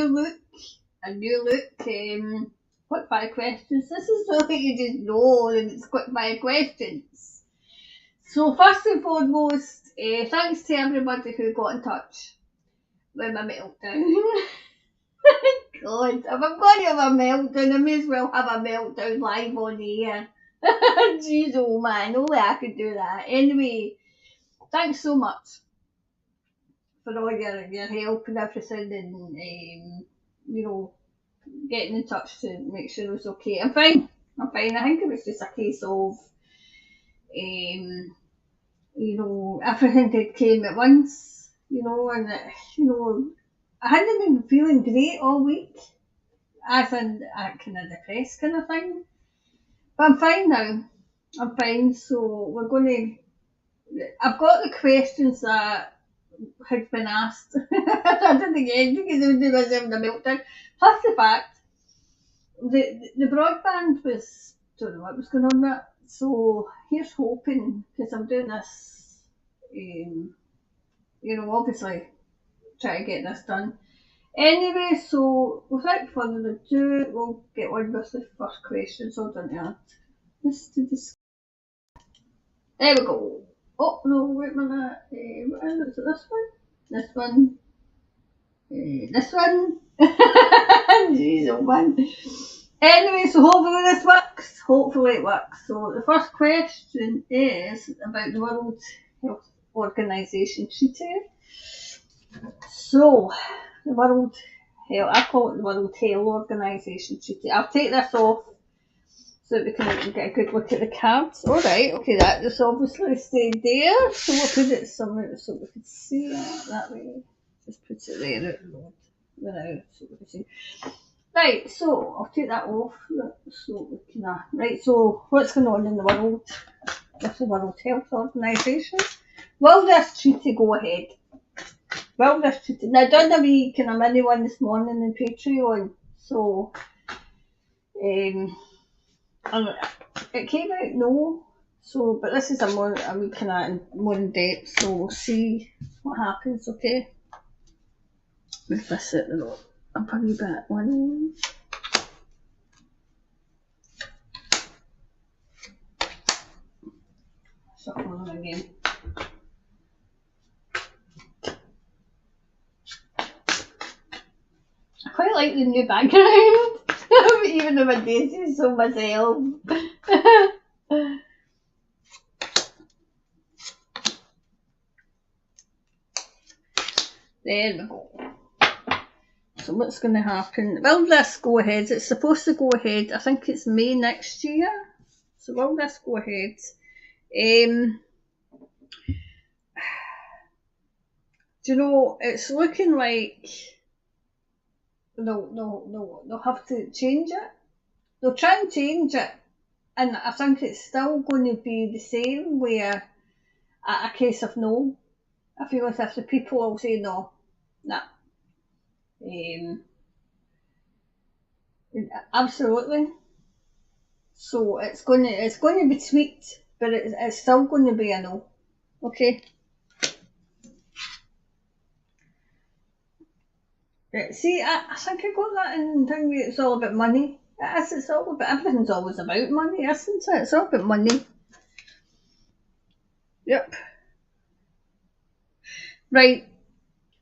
look. Quick fire questions. This is so that you just know that it's quick fire questions. So first and foremost, thanks to everybody who got in touch with my meltdown. God, if I'm going to have a meltdown, I may as well have a meltdown live on the air. Jeez, oh man, only I could do that. Anyway, thanks so much for all your help and everything, and getting in touch to make sure it was okay. I'm fine. I think it was just a case of everything that came at once, and I hadn't been feeling great all week, as in a kind of depressed kind of thing. But I'm fine now. I'm fine. So I've got the questions that had been asked. I didn't get anything because I was having a meltdown. Plus the fact the broadband was, don't know what was going on with it. So here's hoping, because I'm doing this, obviously try to get this done. Anyway, so without further ado, we'll get on with the first question. So I don't know. There we go. Oh no, wait a minute. Is it this one? This one. This one. Jeez, oh man. Anyway, so hopefully this works. Hopefully it works. So the first question is about the World Health Organization Treaty. So the World Health, I call it the World Health Organization Treaty. I'll take this off so that we can get a good look at the cards. Alright, okay, that just obviously stayed there. So we'll put it somewhere so we can see it that way. Just put it there out so we can see. Right, so I'll take that off. So we can, right, so what's going on in the world with the World Health Organization? Will this treaty go ahead? Now I done a wee kind of mini one this morning in Patreon, so it came out no, so but this is a wee kind of more in depth, so we'll see what happens. Okay, with this at the note, I'll probably bit one. Shuffle them again. I quite like the new background, even though my Daisy's so myself. There we go. So what's going to happen? Will this go ahead? It's supposed to go ahead, I think it's May next year. So will this go ahead? Do you know, it's looking like they'll have to change it. They'll try and change it, and I think it's still going to be the same, where a case of no. I feel as if the people will say no. Nah. Absolutely. So it's going to be tweaked, but it's still going to be a no. Okay. See, I think I got that in thing where it's all about money. It's all about, everything's always about money, isn't it? It's all about money. Yep. Right.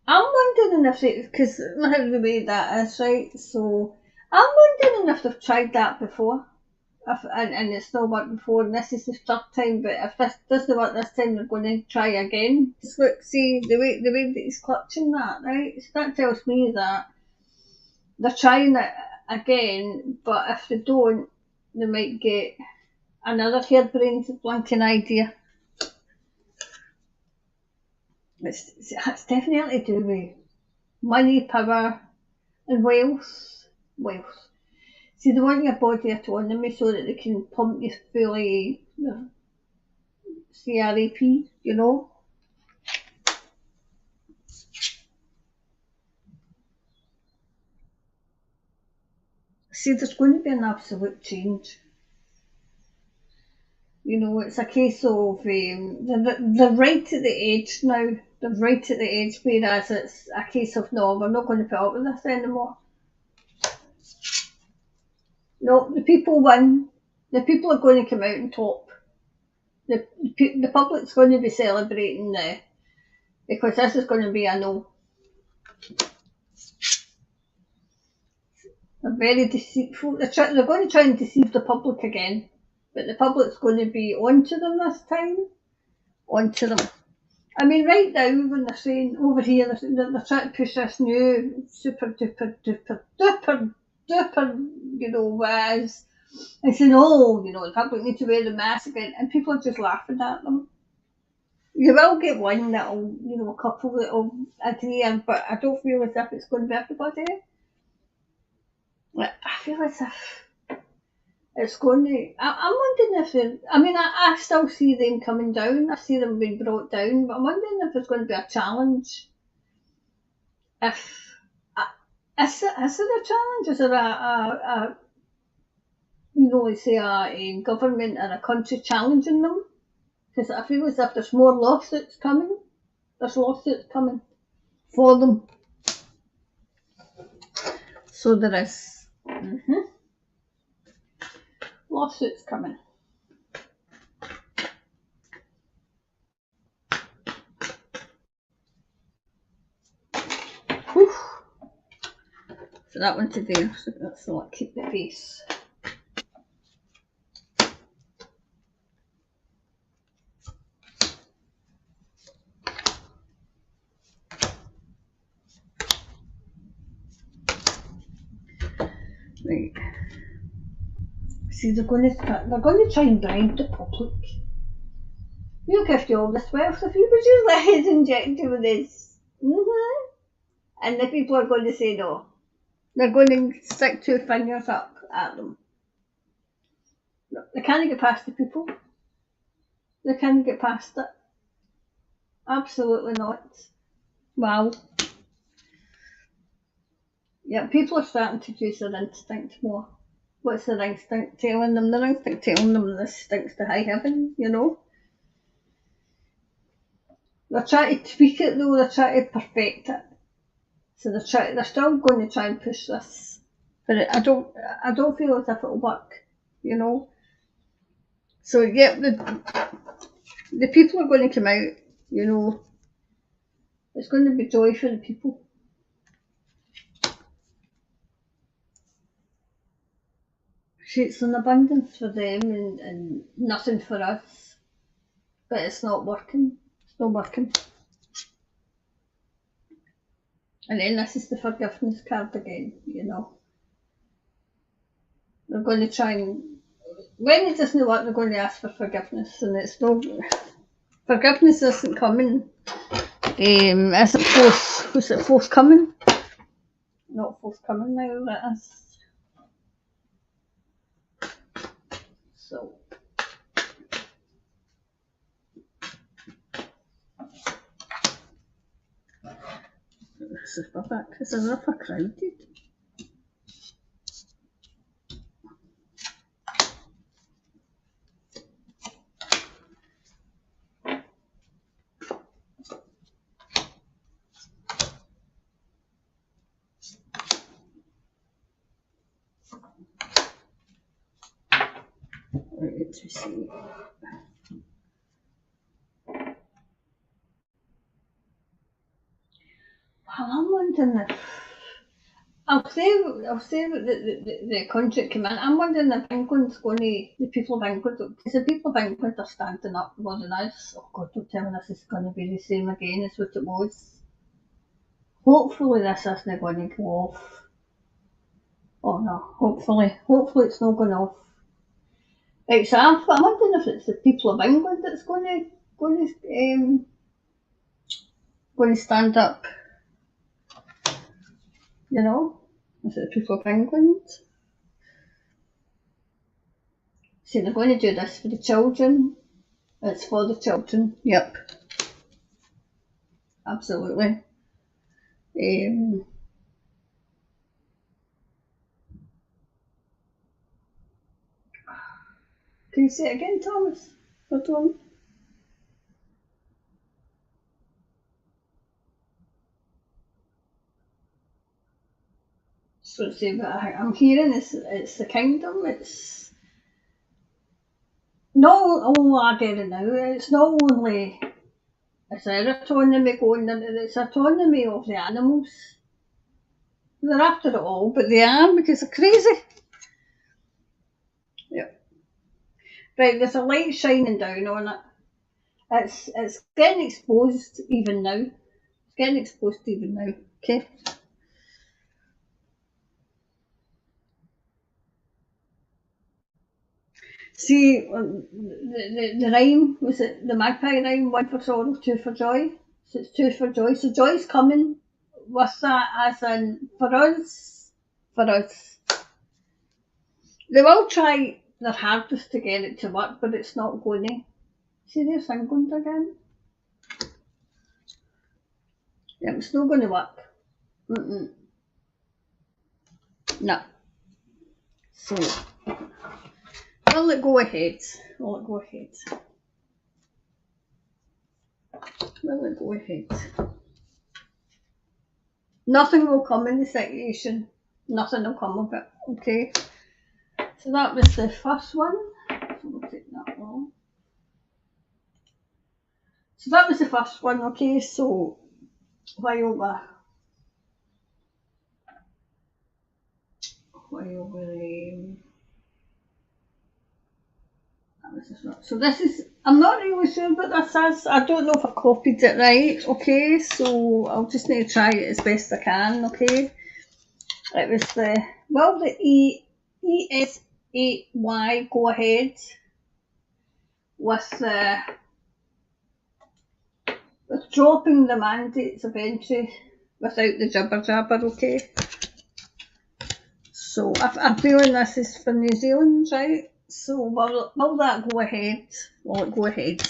I'm wondering if because the way that is, right? So I'm wondering if they've tried that before. And it's not worked before, and this is the third time, but if this doesn't work this time, they're going to try again. Just look, see the way that he's clutching that, right? So that tells me that they're trying it again, but if they don't, they might get another harebrained blinking idea. It's definitely to do with money, power, and wealth. See, they want your body autonomy so that they can pump you fully, CRAP, you know. See, there's going to be an absolute change. You know, it's a case of they're right at the edge now They're right at the edge, whereas it's a case of no, we're not going to put up with this anymore. No, the people win. The people are going to come out on top. The public's going to be celebrating now because this is going to be a no. They're very deceitful. They're going to try and deceive the public again, but the public's going to be onto them this time. Onto them. I mean, right now when they're saying over here, they're trying to push this new super duper duper duper duper, whiz, and saying, oh, the public need to wear the mask again, and people are just laughing at them. You will get one that'll, a couple that'll agree, but I don't feel as if it's going to be everybody. I feel as if it's going to. I'm wondering if they're. I mean, I still see them coming down. I see them being brought down, but I'm wondering if there's going to be a challenge. Is there a challenge? Is there a say a government or a country challenging them? Because I feel as if there's more lawsuits coming. There's lawsuits coming for them. So there is. Lawsuits coming. Whew. So that one today, so that's all. Keep the pace. Right. See, they're going to try and bribe the public. We'll give you all this wealth if you would just let us inject you with this. And the people are going to say no. They're going to stick two fingers up at them. No, they can't get past the people. They can't get past it. Absolutely not. Wow. Yeah, people are starting to use their instinct more. What's their instinct telling them? Their instinct telling them this stinks to high heaven, They're trying to tweak it though, they're trying to perfect it. So they're still going to try and push this. But I don't feel as if it'll work, So yeah, the people are going to come out, It's going to be joy for the people. See, it's an abundance for them and nothing for us. But it's not working. It's not working. And then this is the forgiveness card again, They're going to try and, when it doesn't work, they're going to ask for forgiveness, and it's no, forgiveness isn't coming. Is it forthcoming? Not forthcoming now, that is. So. This is my back, it's enough crowded. Let's see. Well, I'm wondering if I'll say that the country came in. I'm wondering if England's the people of England, because the people of England are standing up more than us. Oh God, don't tell me this is going to be the same again as what it was. Hopefully this isn't going to go off. Oh no, hopefully it's not going off. Right, so I'm wondering if it's the people of England that's going to stand up. Is it the people of England? See, they're going to do this for the children. It's for the children. Yep. Absolutely. Can you say it again, Thomas? Hold on. So see, but I'm hearing it's the kingdom. It's not all I get it now. It's not only it's their autonomy going into it's autonomy of the animals. They're after it all, but they are because they're crazy. Yep. Right, there's a light shining down on it. It's getting exposed even now. It's getting exposed even now. Okay. See, the rhyme, was it the magpie rhyme, one for sorrow, two for joy? So it's two for joy. So joy's coming with that as in for us. For us. They will try their hardest to get it to work, but it's not going to. See, there's England again. Yeah, it's not going to work. No. So, will it go ahead? Will it go ahead? Will it go ahead? Nothing will come in the situation. Nothing will come of it. Okay. So that was the first one. So we'll take that one. So that was the first one. Okay. So while so this is, I'm not really sure what this is. I don't know if I copied it right. Okay, so I'll just need to try it as best I can. Okay, it was the ESAY go ahead with dropping the mandates of entry without the jibber jabber. Okay, so I'm feeling this is for New Zealand, right? So will that go ahead? Will it go ahead?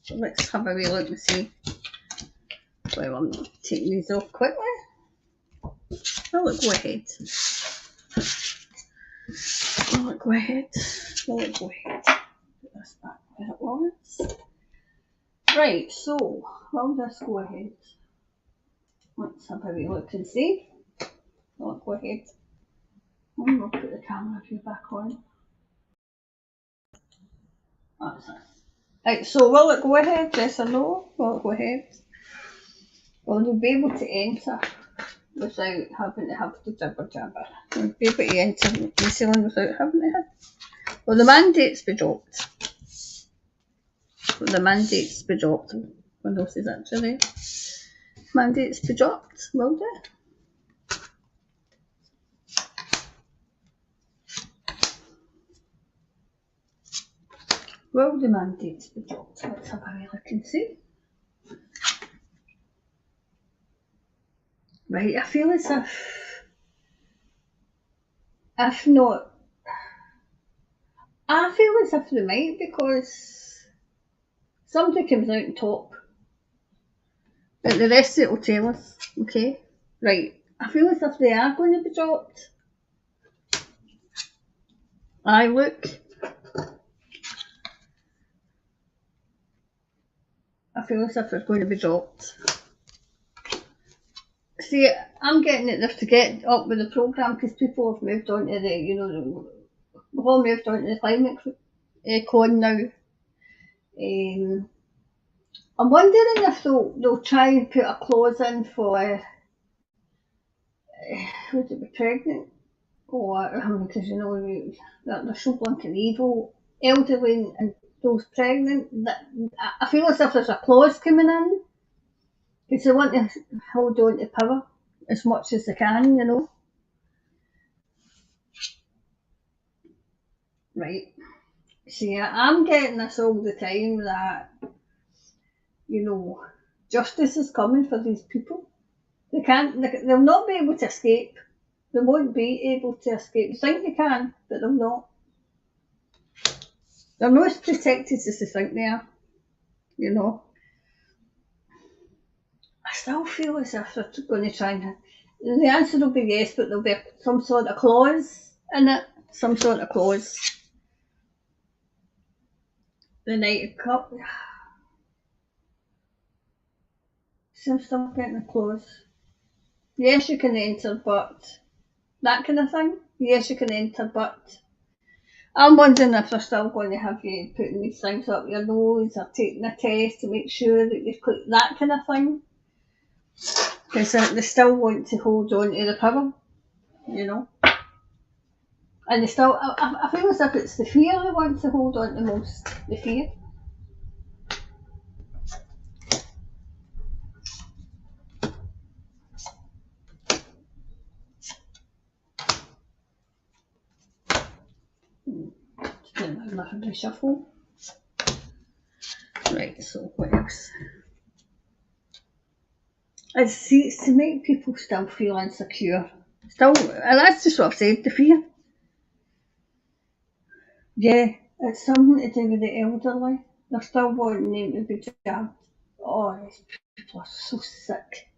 So let's have a wee look and see. Well, I'm taking these off quickly. Will it go ahead? Will it go ahead? Will it go ahead? Put this back where it was. Right, so will this go ahead? Let's have a wee look and see. Will it go ahead? And we'll put the camera view back on. That's it. Right, so will it go ahead? Yes or no? Will it go ahead? Will you be able to enter without having to have the jibber jabber? Will you be able to enter New Zealand without having to have? Will the mandates be dropped? Will the mandates be dropped? When else is actually mandates be dropped? Will they? Will the mandates be dropped? Let's have a wee look and see. Right, I feel as if not, I feel as if they might, because somebody comes out and top, but the rest of it will tell us. Okay, right, I feel as if they are going to be dropped. Aye, look. I feel as if they're going to be dropped. See, I'm getting it to get up with the programme because people have moved on to the, we've all moved on to the climate con now. I'm wondering if they'll try and put a clause in for, would it be pregnant? Or, because they're so blinking evil, elderly and those pregnant. I feel as if there's a clause coming in. Because they want to hold on to power as much as they can, Right. See, I'm getting this all the time that, justice is coming for these people. They'll not be able to escape. They won't be able to escape. They think they can, but they'll not. They're not as protected as they think they are, I still feel as if they're going to try and. The answer will be yes, but there'll be some sort of clause in it. Some sort of clause. The United Cup. So I'm still getting a clause. Yes, you can enter, but that kind of thing. Yes, you can enter, but I'm wondering if they're still going to have you putting these things up your nose or taking a test to make sure that you've got that kind of thing. Because they still want to hold on to the power, you know. And they still, I feel as if it's the fear they want to hold on to most, the fear. Nothing to shuffle. Right, so what else? It's to make people still feel insecure. Still, and that's just what I've said, the fear. Yeah, it's something to do with the elderly. They're still wanting them to be jabbed. Oh, these people are so sick.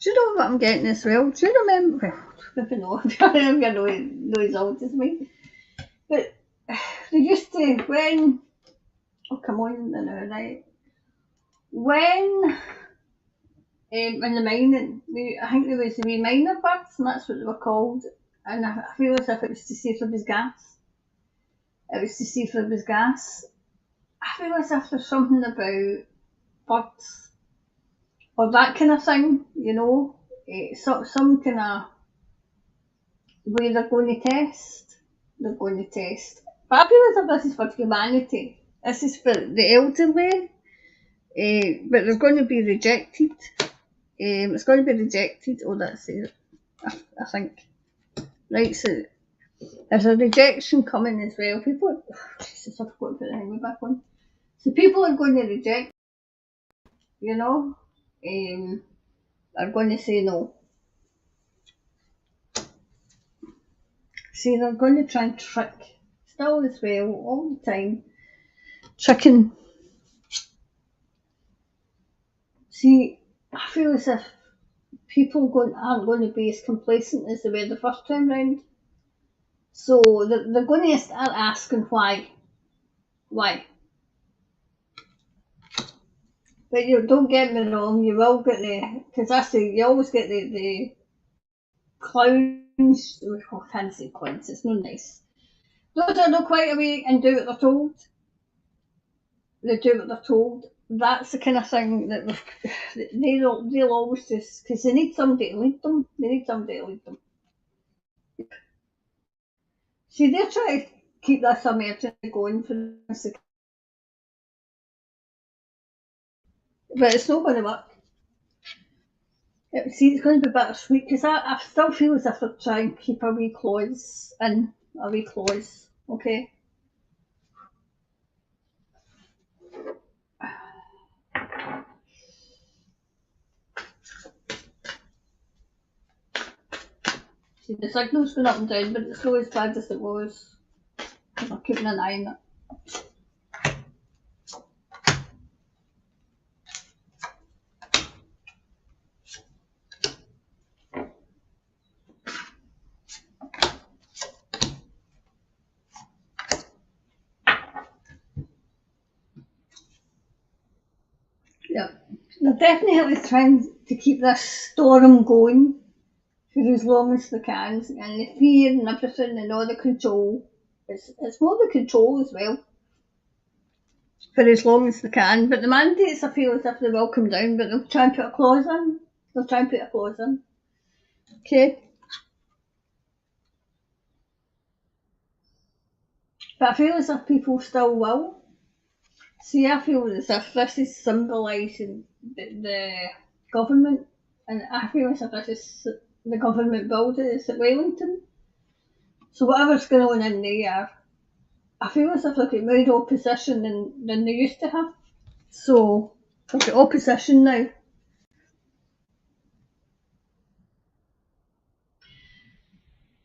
Do you know what I'm getting as well? Do you remember? Well, I don't know if you know as old as me. But they used to, when, oh come on now, right? When, in the mining, I think there was the wee miner birds, and that's what they were called. And I feel as if it was to see if there was gas. It was to see if there was gas. I feel as if there's something about birds or that kind of thing, you know, some kind of way they're going to test. They're going to test. But I feel as if this is for humanity. This is for the elderly, but they're going to be rejected. It's going to be rejected. Oh, that's it. I think. Right, so there's a rejection coming as well. People, Jesus, I forgot to put the highway back on. So people are going to reject, you know, are going to say no. See, they're going to try and trick, still as well, all the time, tricking. See, I feel as if people aren't going to be as complacent as they were the first time round. So they're going to start asking why. Why? But you don't get me wrong, you will get because I say you always get the clowns. Oh, I can't say clowns, it's not nice. Those that don't quite away and do what they're told. They do what they're told. That's the kind of thing that they'll always just, because they need somebody to lead them. They need somebody to lead them. See, they're trying to keep this emergency going for us, but it's not going to work. See, it's going to be bittersweet because I still feel as if they're trying to keep a wee clause in, a wee clause, okay? See, the signal's going up and down, but it's not as bad as it was. I'm keeping an eye on it. Yeah, they're definitely trying to keep this storm going for as long as they can, and the fear and everything and all the control. It's more the control as well, for as long as they can. But the mandates, I feel as if they will come down, but they'll try and put a clause in. They'll try and put a clause in. Okay. But I feel as if people still will. See, I feel as if this is symbolising the government, and I feel as if this is the government buildings at Wellington. So whatever's going on in there, I feel as if they've got more opposition than they used to have. So they've got opposition now.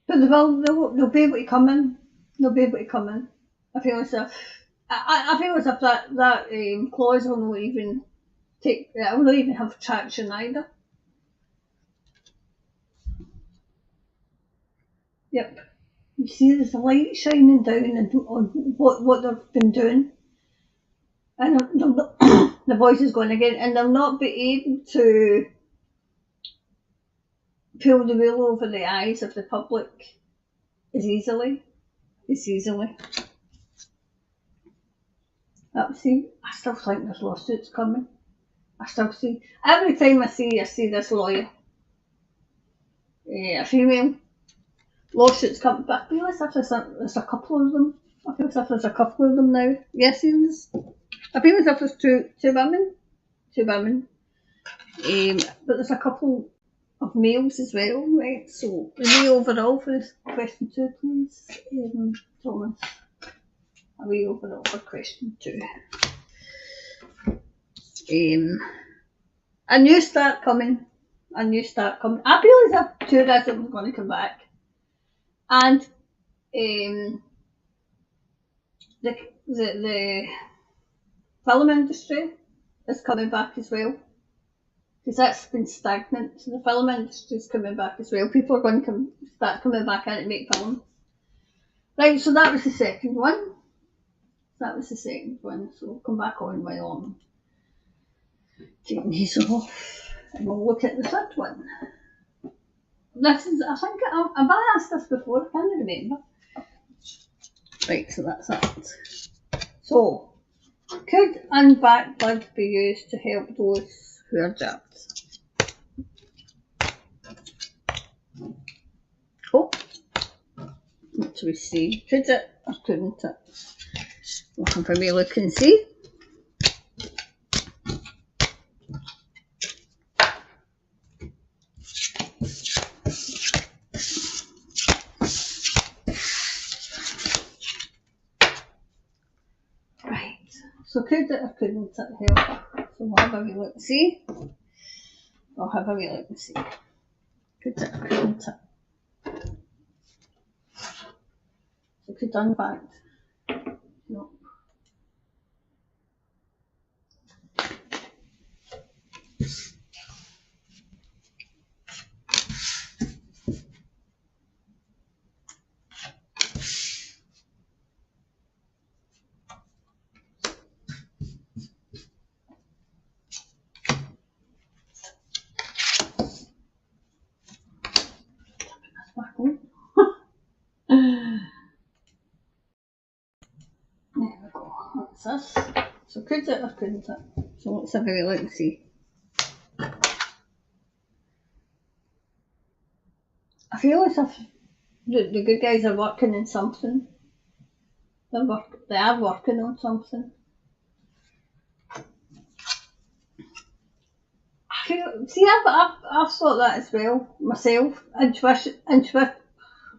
But they'll be able to come in. They'll be able to come in. I feel as if I feel as if that clause will not even take. It will not even have traction either. Yep. You see, there's a light shining down on what they've been doing, and the voice is going again, and they'll not be able to pull the wool over the eyes of the public as easily. I still think there's lawsuits coming. Every time I see this lawyer, a female, lawsuits come, but I feel as if there's a couple of them. I feel as if there's a couple of them now. Yes, I feel as if there's two women. But there's a couple of males as well, right? So the wee overall for this question 2, please, Thomas. A wee overall for question 2. A new start coming. I feel as if tourism was going to come back, and the film industry is coming back as well, because that's been stagnant. So the film industry is coming back as well. People are going to start coming back in to make films. Right, so that was the second one. So we'll come back on while I'm taking these off, and we'll look at the third one. This is, I think, I've asked this before, I can't remember. Right, so that's that. So, could UN-Vac blood be used to help those who are jabbed? Oh, what do we see? Could it or couldn't it? We'll have a wee look and see. Right, so could it or couldn't it help? So we'll have a wee look and see. Could it or couldn't it? So could UN-Vac? No. There we go, that's this. So could it or couldn't it? So let's have a wee look and see. I feel as if the good guys are working on something. They are working on something. I've thought that as well myself. Intuition. I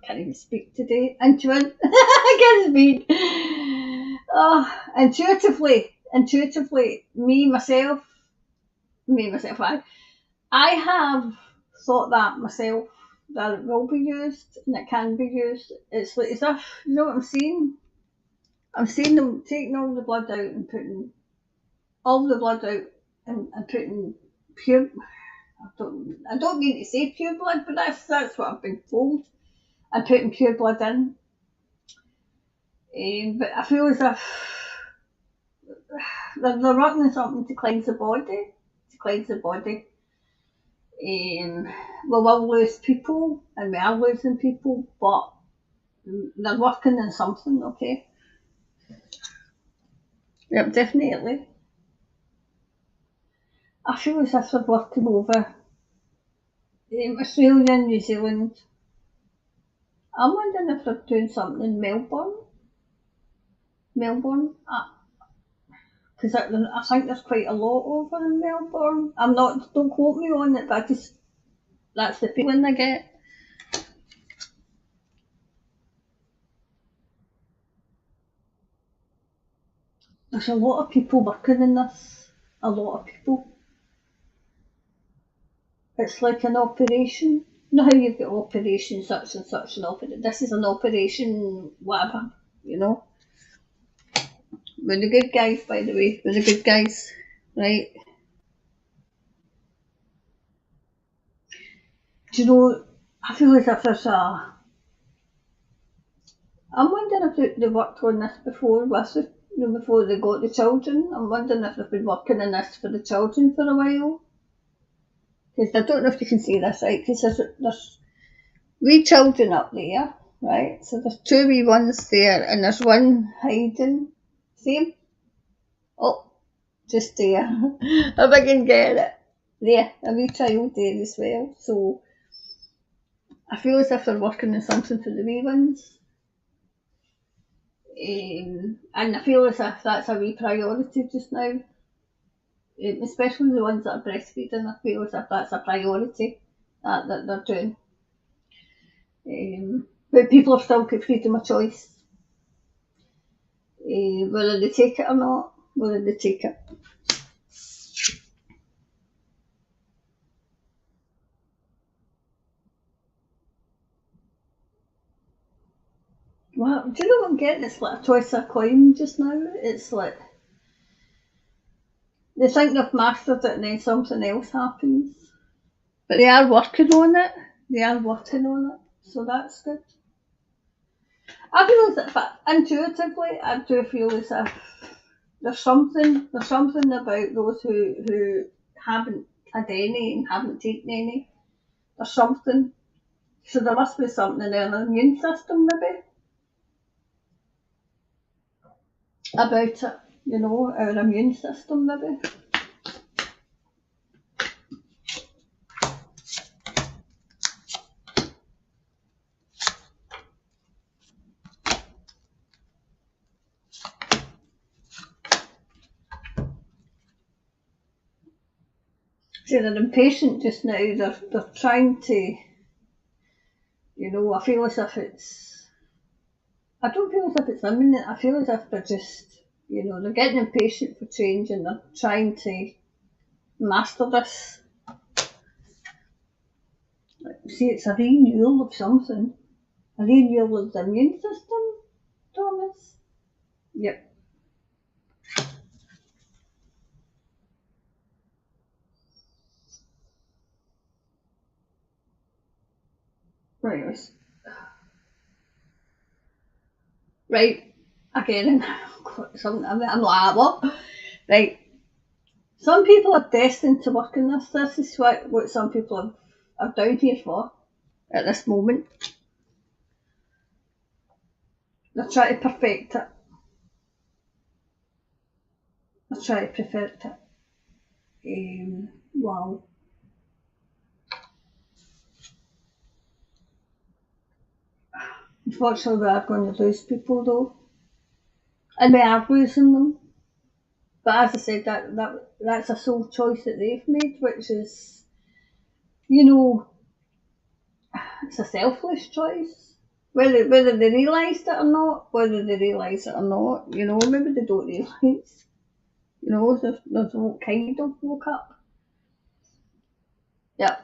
can't even speak today. I can't speak. Oh, intuitively, I have thought that myself, that it will be used and it can be used. It's like as if, you know what I'm seeing? I'm seeing them taking all the blood out and putting all the blood out and putting pure. I don't mean to say pure blood, but that's what I've been told. And putting pure blood in. But I feel as if they're working on something to cleanse the body. We will lose people, and we are losing people, but they're working on something, okay? Yep, definitely. I feel as if they're working over Australia and New Zealand. I'm wondering if they're doing something in Melbourne. Because I think there's quite a lot over in Melbourne. Don't quote me on it, but that's the feeling I get. There's a lot of people working in this. A lot of people. It's like an operation. You know how you've got operation such and such an operation. This is an operation whatever, you know. We're the good guys, by the way. We're the good guys, right? Do you know, I feel as if there's I'm wondering if they worked on this before with you know, before they got the children. I'm wondering if they've been working on this for the children for a while. Because I don't know if you can see this, right? Because there's wee children up there, right? So there's two wee ones there, and there's one hiding. See him? Oh, just there. If I can get it. There, a wee child there as well. So I feel as if they're working on something for the wee ones. And I feel as if that's a wee priority just now. Especially the ones that are breastfeeding, I feel as if that's a priority that they're doing. But people have still got freedom of choice. Whether they take it or not, whether they take it. Well, do you know what I'm getting? It's like a toss of a coin just now. It's like they think they've mastered it and then something else happens. But they are working on it. So that's good. I feel as if intuitively I do feel as if there's something about those who haven't had any and haven't taken any. There's something. So there must be something in their immune system maybe about it, you know, our immune system maybe. See, they're impatient just now, they're trying to, you know, I feel as if I don't feel as if it's imminent, I feel as if they're just, you know, they're getting impatient for change and they're trying to master this. See, it's a renewal of something. A renewal of the immune system, Thomas? Yep. Right. Right. Again, I'm like, what? Right. Some people are destined to work in this. This is what some people are down here for at this moment. They're trying to perfect it. They're trying to perfect it. Wow. Unfortunately, we are going to lose people though. And we are losing them. But as I said, that's a sole choice that they've made, which is, you know, it's a selfless choice. Whether they realise it or not, you know, maybe they don't realise. You know, there's all kind of woke up. Yep.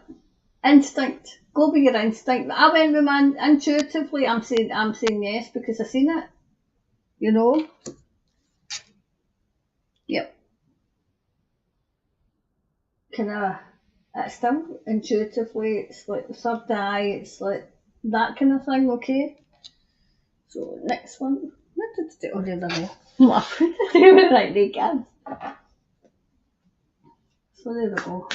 Instinct. Go with your instinct. I went with my intuitively. I'm saying yes because I seen it. You know. Yep. It's still intuitively. It's like the third eye. It's like that kind of thing. Okay. So next one. What did I do? Oh, the other way. What did I do with like the kids? So there we go.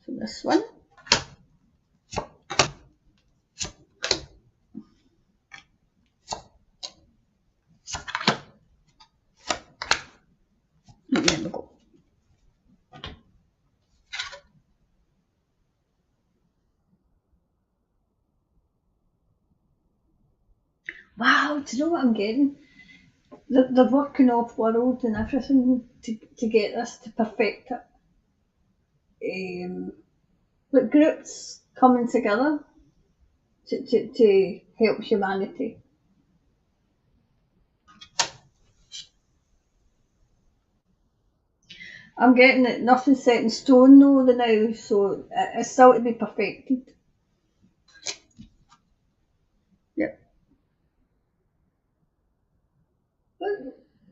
So this one. And there we go. Wow, do you know what I'm getting? They're working off world and everything to get this to perfect it. Like groups coming together to help humanity. I'm getting it, nothing's set in stone though now, so it's still to be perfected. Yep. But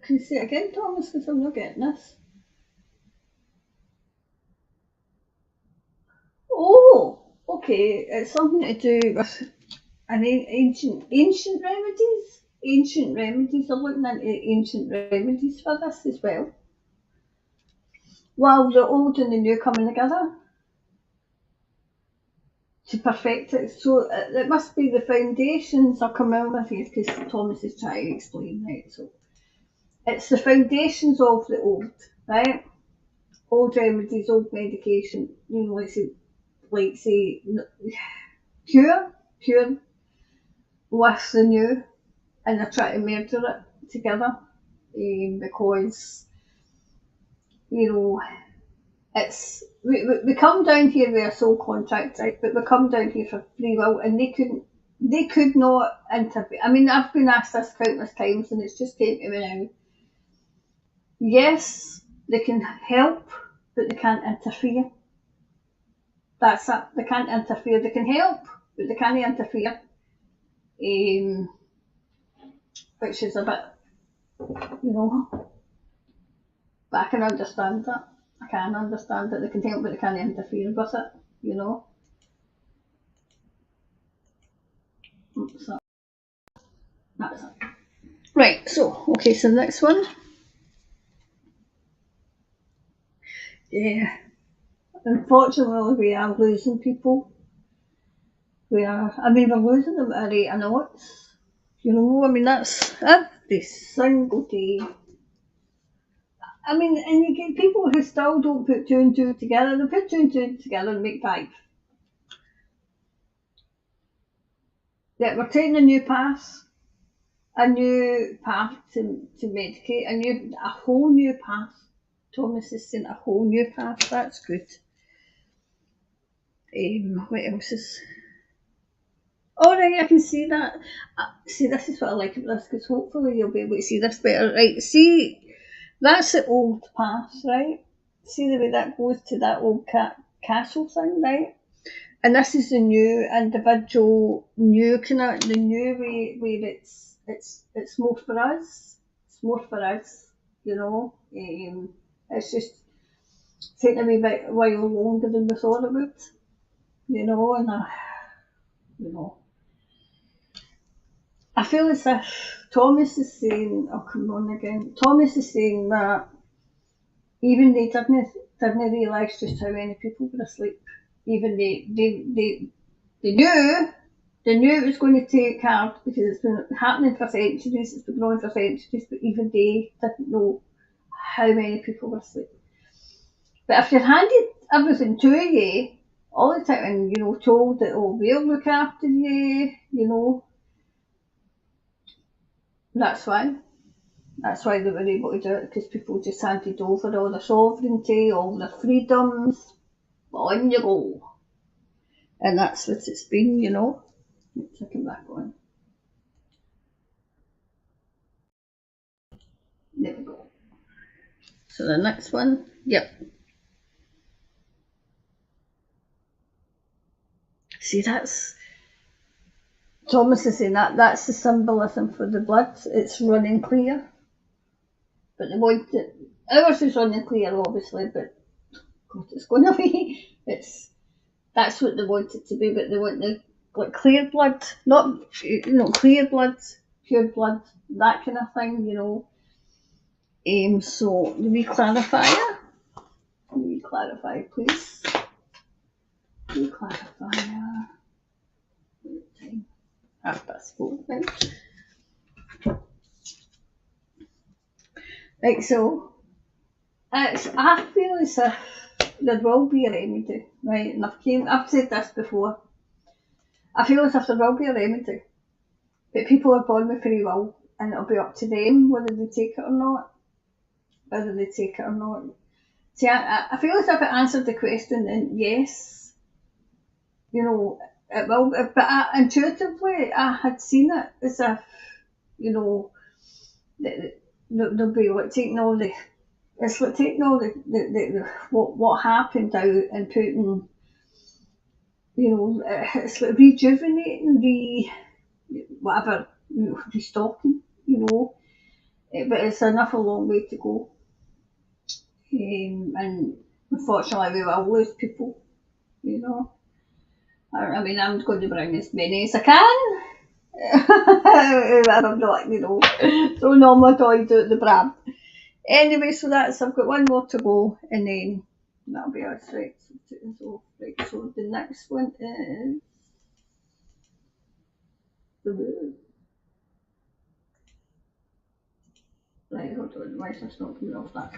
can you say it again, Thomas, because I'm not getting this? Oh, okay. okay, it's something to do with ancient remedies. Ancient remedies. I'm looking into ancient remedies for this as well. Well, the old and the new coming together to perfect it. So it must be the foundations. I'll come in with you because Thomas is trying to explain, right? So it's the foundations of the old, right? Old remedies, old medication. You know, like say, pure with the new, and they're trying to merge it together, because you know it's we come down here with a soul contract, right? But we come down here for free will, and they could not interfere. I mean, I've been asked this countless times, and it's just came to me now. Yes, they can help, but they can't interfere. That's it. They can't interfere. They can help, but they can't interfere. Which is a bit, you know, but I can understand that. I can understand that they can help, but they can't interfere with it, you know. So that's it. Right, so, okay, so the next one. Yeah, unfortunately, we are losing people. We're losing them at a rate of knots. You know, I mean, that's every single day. I mean, and you get people who still don't put two and two together. They put two and two together and make five. Yeah, we're taking a new path to medicate, a whole new path. Thomas is saying a whole new path. That's good. What else is? All right, I can see that. See, this is what I like about this, because hopefully you'll be able to see this better. Right, see, that's the old path, right? See the way that goes to that old castle thing, right? And this is the new individual, the new way where it's more for us. It's more for us, you know. It's just taking a wee bit while longer than we thought it would, you know. And you know, I feel as if Thomas is saying, "Oh, come on again." Thomas is saying that even they didn't realise just how many people were asleep. Even they knew it was going to take hard because it's been happening for centuries, it's been growing for centuries, but even they didn't know how many people were asleep. But if you're handed everything to you all the time and, you know, told that, oh, we'll look after you, you know, that's why. That's why they were able to do it, because people just handed over all their sovereignty, all their freedoms, on you go. And that's what it's been, you know. Let's take it back on. There we go. So the next one, yep. See, that's Thomas is saying that's the symbolism for the blood. It's running clear, but they want it. Ours is running clear, obviously, but God, it's going away. That's what they want it to be, but they want the like clear blood, not clear blood, pure blood, that kind of thing, you know. So the wee clarifier. Can you clarify, please? Wee clarifier. Time. 4:30, right? Right, so I feel as if there will be a remedy, right? And I've said this before. I feel as if there will be a remedy, but people are born with free will, and it'll be up to them whether they take it or not. See, I feel as if it answered the question, and yes, you know, it will. But intuitively, I had seen it as if, you know, they'll be like taking all the. It's like taking all the what happened out and putting, you know, it's like rejuvenating, whatever, you know, restocking, you know. But it's a long way to go. And unfortunately we will lose people, you know. I mean, I'm going to bring as many as I can. I'm not, throwing all my toys out the pram. Anyway, so I've got one more to go, and then that'll be us, right? So the next one is the right. Hold on, why is this not coming off that?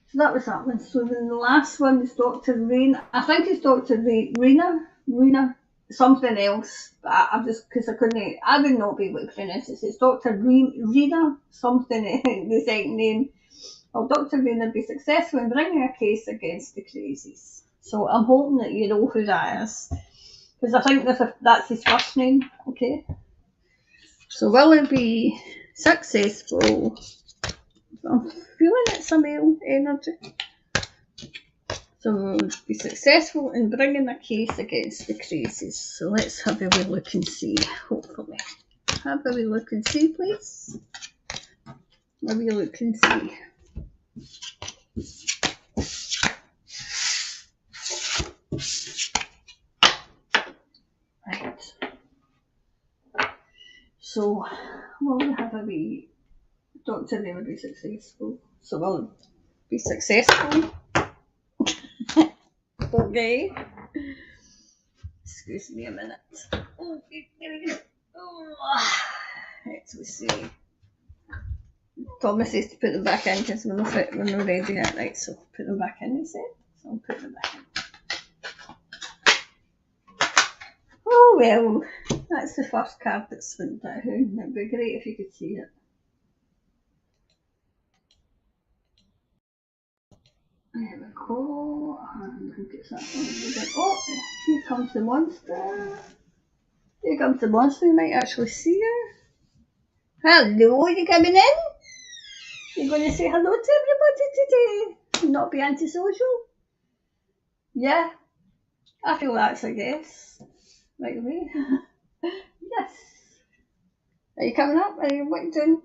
So that was that one. So then the last one is Dr. Reiner. I think it's Dr. Reiner, something else. But I'm just, because I would not be able to pronounce it. So it's Dr. Reiner, something, the second name. Will Dr. Reiner be successful in bringing a case against the crazies? So I'm hoping that you know who that is. Because I think that's his first name. Okay. So will it be successful? I'm feeling it's a male energy. So we'll be successful in bringing a case against the crazies. So let's have a wee look and see, hopefully. Have a wee look and see, please. A wee look and see. Right. So we'll have a wee Dr. Reiner be successful. So we'll be successful. Okay. Excuse me a minute. Okay, there we go. Right, so we see. Thomas says to put them back in because we're not ready yet. Right, so put them back in, he said. So I'll put them back in. Oh well, that's the first card that's went down. It'd be great if you could see it. There we go. And who gets that one? Oh, here comes the monster. Here comes the monster. You might actually see her. Hello, you coming in? You're going to say hello to everybody today? Not be antisocial? Yeah, I feel that's a yes. Right away. Yes. Are you coming up? Are you what you doing?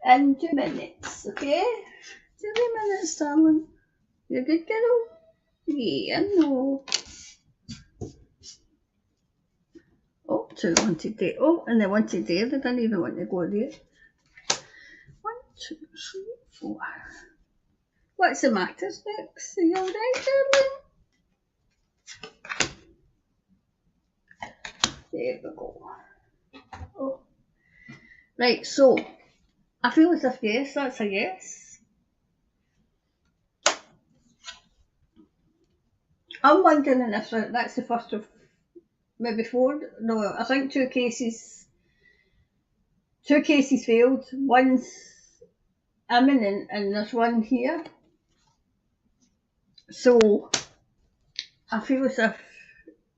In 2 minutes, okay? 2 minutes, darling. You a good girl? Yeah, I know. Oh, 2 wanted there. Oh, and they wanted there. They didn't even want to go there. 1, 2, 3, 4. What's the matter, Snooks? Are you alright, darling? There we go. Oh. Right, so I feel as if yes, that's a yes. I'm wondering if that's the first of maybe 4. No, I think 2 cases failed. One's imminent and there's one here. So I feel as if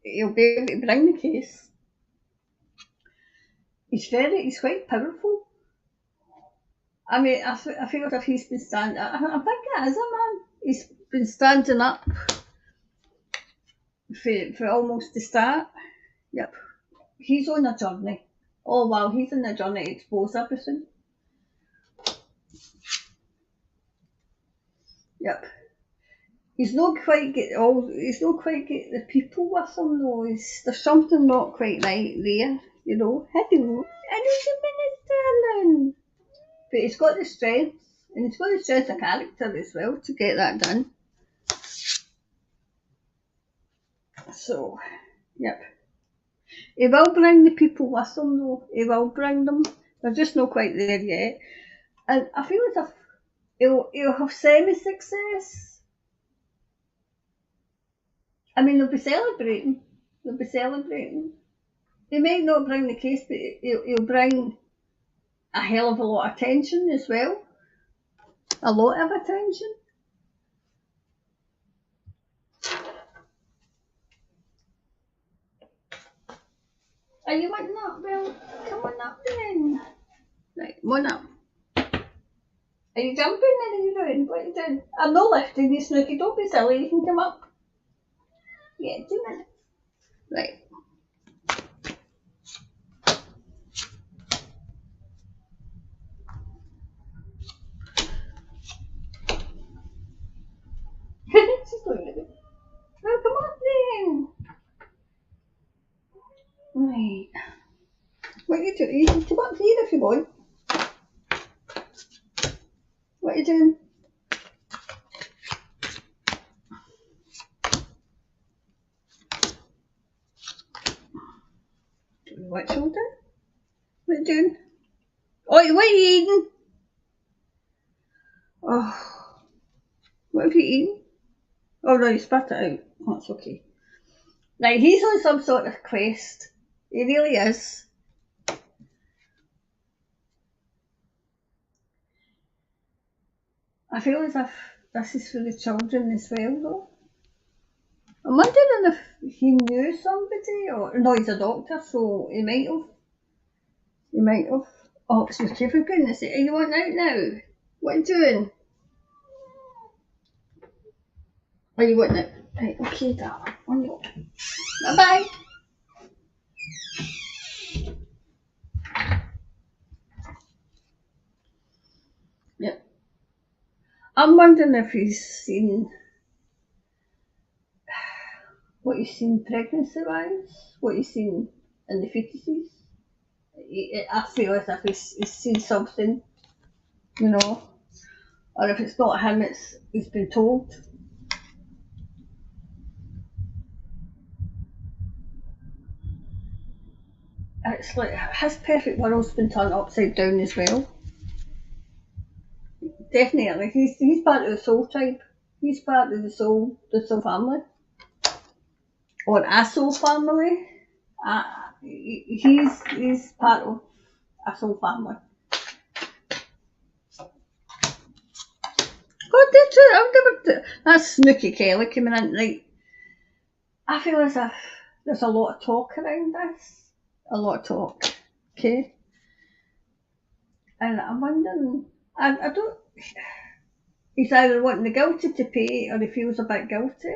he'll be able to bring the case. He's quite powerful. I mean, I feel as if he's been standing. I think it is a man. He's been standing up for almost the start. Yep. He's on a journey. Oh wow, he's on a journey to expose everything. Yep. He's not quite get the people with him though. There's something not quite right there, you know. Hello, darling. But he's got the strength, and he's got the strength of character as well to get that done. So, yep. He will bring the people with him though. He will bring them. They're just not quite there yet. And I feel as if he'll have semi-success. I mean, they'll be celebrating. He might not bring the case, but he'll bring a hell of a lot of attention as well. A lot of attention. Are you wanting up, Bill? Come on up then. Right, come on up. Are you jumping then? Are you doing? What are you doing? I'm not lifting you, Snooky. Don't be silly. You can come up. Yeah, 2 minutes. Right. She's going to be. Well, come on then. you doing? You can come up here if you want. What are you doing? What shoulder? What are you doing? Oh, what are you eating? Oh, what have you eaten? Oh no, you spat it out. Oh, that's okay. Right, he's on some sort of quest. He really is. I feel as if this is for the children as well, though. I'm wondering if he knew somebody, or no, he's a doctor, so he might have. He might have. Oh, it's okay for goodness sake. Are you wanting out now? What are you doing? Are you wanting out? Right, okay, darling. On you go. Bye bye. Yep. I'm wondering if he's seen what he's seen pregnancy wise, what he's seen in the fetuses. I feel as if he's seen something, you know, or if it's not him, he's been told. It's like his perfect world's been turned upside down as well. Definitely, he's part of the soul tribe. He's part of the soul family, or a soul family. He's part of a soul family. God, I've never. That's Snooky Kelly coming in. Right, I feel as if there's a lot of talk around this. A lot of talk. Okay, and I'm wondering. I don't. He's either wanting the guilty to pay, or he feels a bit guilty.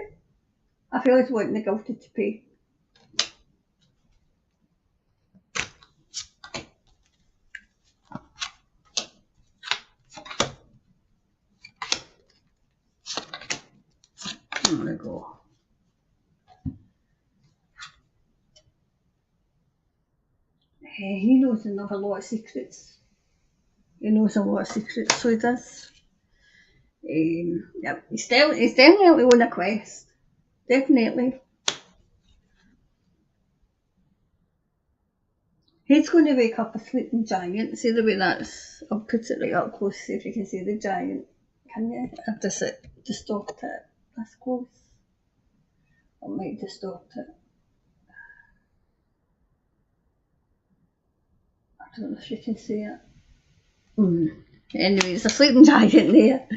I feel he's wanting the guilty to pay. There we go. He knows a lot of secrets. He knows a lot of secrets, so he does. Yep, he's definitely on a quest. Definitely. He's going to wake up a sleeping giant. See the way that's. I'll put it right up close, see if you can see the giant. Can you? I've just distort it. That's close. I might distort it. I don't know if you can see it. Anyway, it's a sleeping giant there.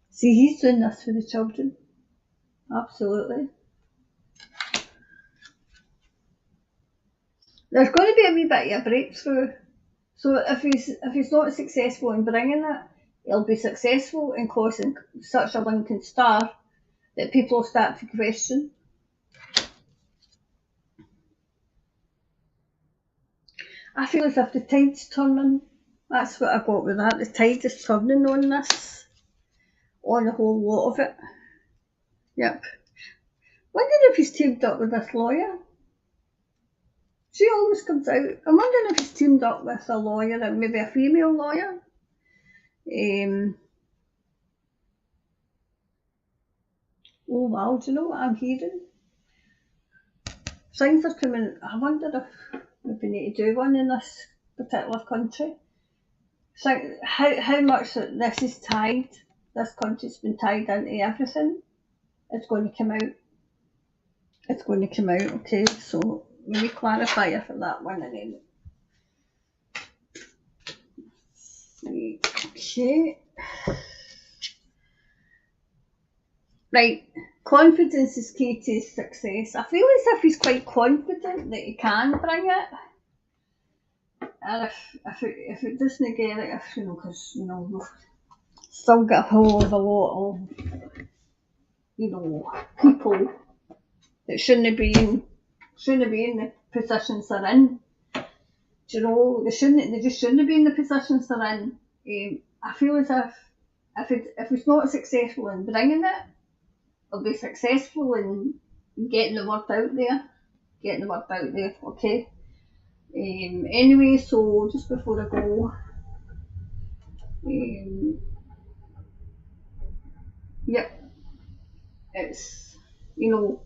See, he's doing this for the children. Absolutely. There's going to be a wee bit of a breakthrough. So if he's not successful in bringing it, he'll be successful in causing such a Lincoln star that people will start to question. I feel as if the tide's turning. That's what I got with that. The tide is turning on this. On a whole lot of it. Yep. Wondering if he's teamed up with this lawyer. She always comes out. I'm wondering if he's teamed up with a lawyer, and maybe a female lawyer. Oh wow, do you know what I'm hearing? Things are coming. I wonder if we need to do one in this particular country. So how much this is tied, this country's been tied into everything, it's going to come out. It's going to come out, okay? So maybe clarify it for that one and then. Okay. Right, confidence is key to success. I feel as if he's quite confident that he can bring it. And if it doesn't get it, because we've still got a whole of a lot of, people that shouldn't be in the positions they're in. They just shouldn't be in the positions they're in. I feel as if it's not successful in bringing it, it'll be successful in getting the word out there. Okay. Anyway, so just before I go, yep, it's, you know,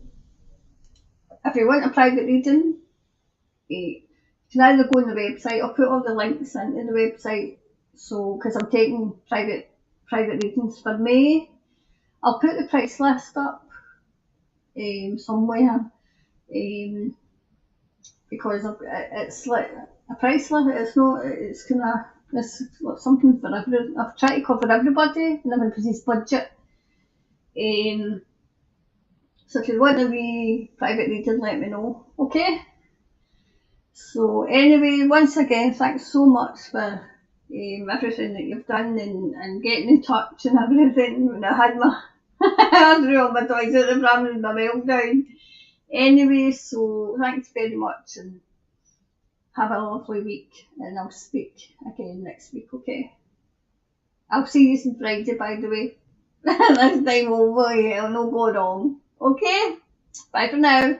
if you want a private reading, you can either go on the website. I'll put all the links into the website. So, because I'm taking private readings for May, I'll put the price list up somewhere, because it's like a price list. It's not. It's kind of this something for every. I've tried to cover everybody and everybody's budget. So if you want a wee private reading, let me know. Okay. So anyway, once again, thanks so much for everything that you've done and getting in touch and everything. When I had my I threw all my toys at the pram and my meltdown. Anyway, so thanks very much and have a lovely week, and I'll speak again next week, okay? I'll see you on Friday, by the way. This time over, it'll not go wrong. Okay? Bye for now.